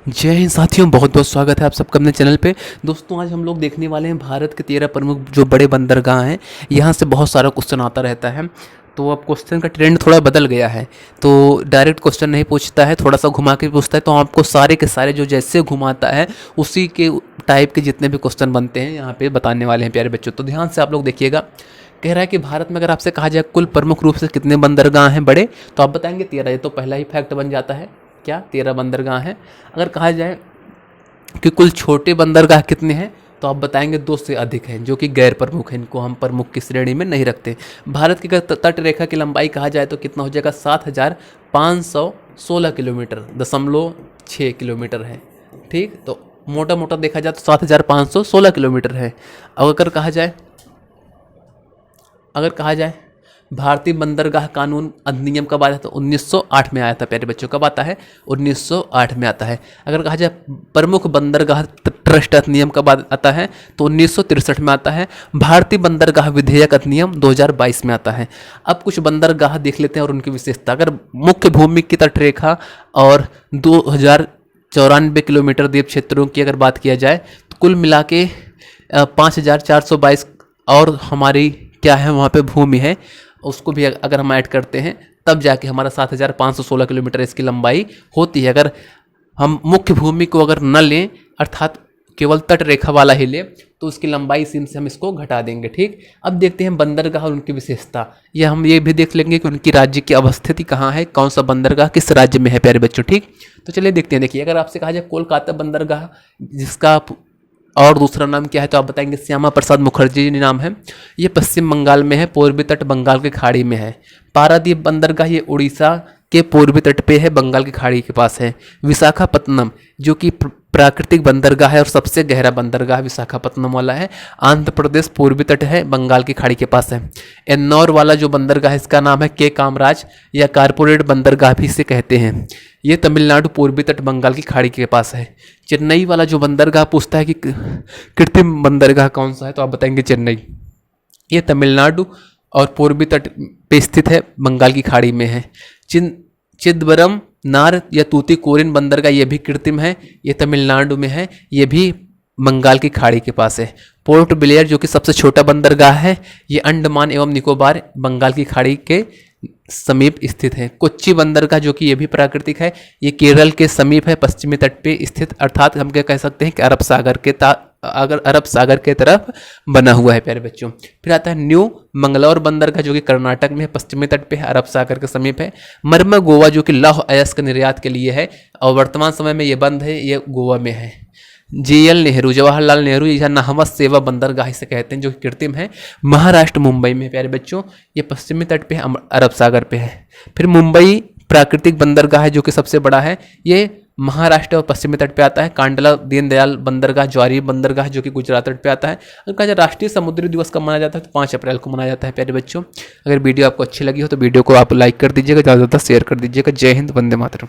जय हिंद साथियों, बहुत बहुत स्वागत है आप सबका अपने चैनल पे। दोस्तों, आज हम लोग देखने वाले हैं भारत के 13 प्रमुख जो बड़े बंदरगाह हैं। यहाँ से बहुत सारा क्वेश्चन आता रहता है, तो अब क्वेश्चन का ट्रेंड थोड़ा बदल गया है। तो डायरेक्ट क्वेश्चन नहीं पूछता है, थोड़ा सा घुमा के पूछता है। तो आपको सारे के सारे जो जैसे घुमाता है उसी के टाइप के जितने भी क्वेश्चन बनते हैं यहाँ पे बताने वाले हैं प्यारे बच्चों। तो ध्यान से आप लोग देखिएगा। कह रहा है कि भारत में अगर आपसे कहा जाए कुल प्रमुख रूप से कितने बंदरगाह हैं बड़े, तो आप बताएंगे 13। ये तो पहला ही फैक्ट बन जाता है, क्या 13 बंदरगाह हैं। अगर कहा जाए कि कुल छोटे बंदरगाह कितने हैं, तो आप बताएंगे 2 से अधिक हैं, जो कि गैर प्रमुख हैं। इनको हम प्रमुख की श्रेणी में नहीं रखते। भारत की अगर तट रेखा की लंबाई कहा जाए तो कितना हो जाएगा, 7,516 किलोमीटर 6 किलोमीटर है। ठीक, तो मोटा मोटा देखा जाए तो 7,516 किलोमीटर है। अब अगर कहा जाए भारतीय बंदरगाह कानून अधिनियम कब आया था, 1908 में आया था प्यारे बच्चों। कब आता है, 1908 में आता है। अगर कहा जाए प्रमुख बंदरगाह ट्रस्ट अधिनियम कब आता है, तो 1963 में आता है। भारतीय बंदरगाह विधेयक अधिनियम 2022 में आता है। अब कुछ बंदरगाह देख लेते हैं और उनकी विशेषता। अगर मुख्य भूमि की तटरेखा और 2094 किलोमीटर द्वीप क्षेत्रों की अगर बात किया जाए तो कुल मिला के 5,422 और हमारी क्या है वहाँ पे भूमि है, उसको भी अगर हम ऐड करते हैं तब जाके हमारा 7,516 किलोमीटर इसकी लंबाई होती है। अगर हम मुख्य भूमि को अगर न लें, अर्थात केवल तट रेखा वाला ही ले, तो उसकी लंबाई सीम से हम इसको घटा देंगे। ठीक, अब देखते हैं बंदरगाह और उनकी विशेषता। हम ये भी देख लेंगे कि उनकी राज्य की अवस्थिति कहाँ है, कौन सा बंदरगाह किस राज्य में है प्यारे बच्चों। ठीक, तो चलिए देखते हैं। देखिए, अगर आपसे कहा जाए कोलकाता बंदरगाह, जिसका और दूसरा नाम क्या है, तो आप बताएंगे श्यामा प्रसाद मुखर्जी नाम है। ये पश्चिम बंगाल में है, पूर्वी तट बंगाल की खाड़ी में है। पारादीप बंदरगाह ये उड़ीसा के पूर्वी तट पे है, बंगाल की खाड़ी के पास है। विशाखापत्तनम जो कि प्राकृतिक बंदरगाह है और सबसे गहरा बंदरगाह विशाखापत्तनम वाला है, आंध्र प्रदेश पूर्वी तट है, बंगाल की खाड़ी के पास है। एन्नौर वाला जो बंदरगाह है इसका नाम है के कामराज या कारपोरेट बंदरगाह भी इसे कहते हैं। ये तमिलनाडु पूर्वी तट बंगाल की खाड़ी के पास है। चेन्नई वाला जो बंदरगाह पूछता है कि कृत्रिम बंदरगाह कौन सा है, तो आप बताएंगे चेन्नई। ये तमिलनाडु और पूर्वी तट पे स्थित है, बंगाल की खाड़ी में है। चिदम्बरम नार या तूतीकोरिन बंदरगाह ये भी कृत्रिम है, ये तमिलनाडु में है, ये भी बंगाल की खाड़ी के पास है। पोर्ट ब्लेयर जो कि सबसे छोटा बंदरगाह है, ये अंडमान एवं निकोबार बंगाल की खाड़ी के समीप स्थित है। कोच्चि बंदरगाह जो कि ये भी प्राकृतिक है, ये केरल के समीप है, पश्चिमी तट पे स्थित, अर्थात हम क्या कह सकते हैं कि अरब सागर के तरफ बना हुआ है प्यारे बच्चों। फिर आता है न्यू मंगलौर बंदरगाह जो कि कर्नाटक में है, पश्चिमी तट पे है, अरब सागर के समीप है। मर्म गोवा जो कि लौह अयस्क निर्यात के लिए है और वर्तमान समय में ये बंद है, ये गोवा में है। JL नेहरू जवाहरलाल नेहरू या नाहमत सेवा बंदरगाह इसे कहते हैं, जो कि कृत्रिम है, महाराष्ट्र मुंबई में प्यारे बच्चों। ये पश्चिमी तट पे है, अरब सागर पे है। फिर मुंबई प्राकृतिक बंदरगाह है जो कि सबसे बड़ा है, ये महाराष्ट्र और पश्चिमी तट पे आता है। कांडला दीनदयाल बंदरगाह, ज्वारी बंदरगाह जो कि गुजरात तट पे आता है। अगर कहा जाए राष्ट्रीय समुद्री दिवस कब मनाया जाता है, तो 5 अप्रैल को मनाया जाता है प्यारे बच्चों। अगर वीडियो आपको अच्छी लगी हो तो वीडियो को आप लाइक कर दीजिएगा, ज़्यादा से ज़्यादा शेयर कर दीजिएगा। जय हिंद, वंदे मातरम।